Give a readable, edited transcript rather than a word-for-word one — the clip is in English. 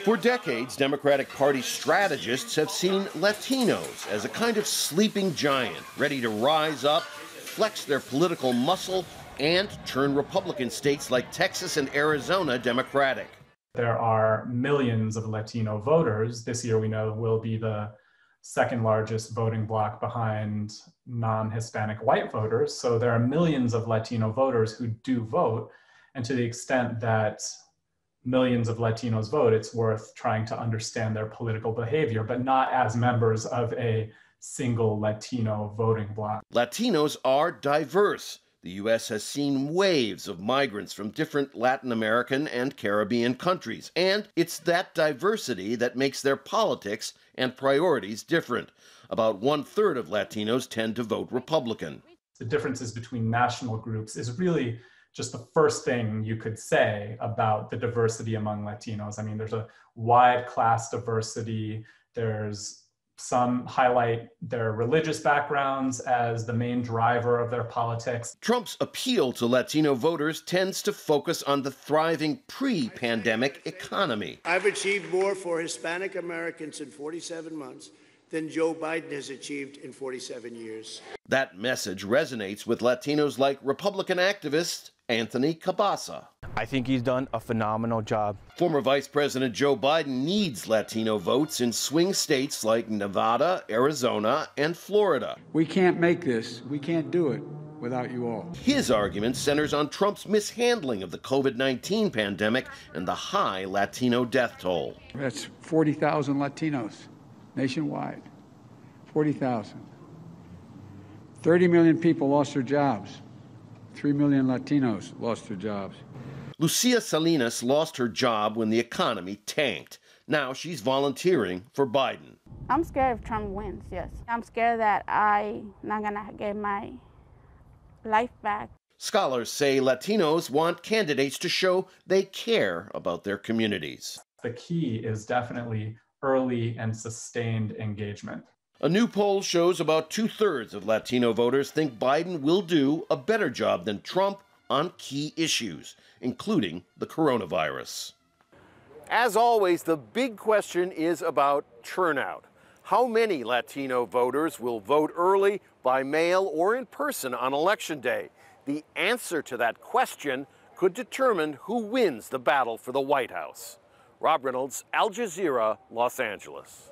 For decades, Democratic Party strategists have seen Latinos as a kind of sleeping giant, ready to rise up, flex their political muscle, and turn Republican states like Texas and Arizona Democratic. There are millions of Latino voters. This year we know will be the second largest voting bloc behind non-Hispanic white voters. So there are millions of Latino voters who do vote. And to the extent that millions of Latinos vote, it's worth trying to understand their political behavior, but not as members of a single Latino voting bloc. Latinos are diverse. The U.S. has seen waves of migrants from different Latin American and Caribbean countries, and it's that diversity that makes their politics and priorities different. About 1/3 of Latinos tend to vote Republican. The differences between national groups is really just the first thing you could say about the diversity among Latinos. I mean, there's a wide class diversity. There's some highlight their religious backgrounds as the main driver of their politics. Trump's appeal to Latino voters tends to focus on the thriving pre-pandemic economy. I've achieved more for Hispanic Americans in 47 months than Joe Biden has achieved in 47 years. That message resonates with Latinos like Republican activist Anthony Cabasa. I think he's done a phenomenal job. Former Vice President Joe Biden needs Latino votes in swing states like Nevada, Arizona, and Florida. We can't make this. We can't do it without you all. His argument centers on Trump's mishandling of the COVID-19 pandemic and the high Latino death toll. That's 40,000 Latinos nationwide. 40,000. 30 million people lost their jobs. 3 million Latinos lost their jobs. Lucia Salinas lost her job when the economy tanked. Now she's volunteering for Biden. I'm scared if Trump wins, yes. I'm scared that I'm not gonna get my life back. Scholars say Latinos want candidates to show they care about their communities. The key is definitely early and sustained engagement. A new poll shows about 2/3 of Latino voters think Biden will do a better job than Trump on key issues, including the coronavirus. As always, the big question is about turnout. How many Latino voters will vote early, by mail, or in person on Election Day? The answer to that question could determine who wins the battle for the White House. Rob Reynolds, Al Jazeera, Los Angeles.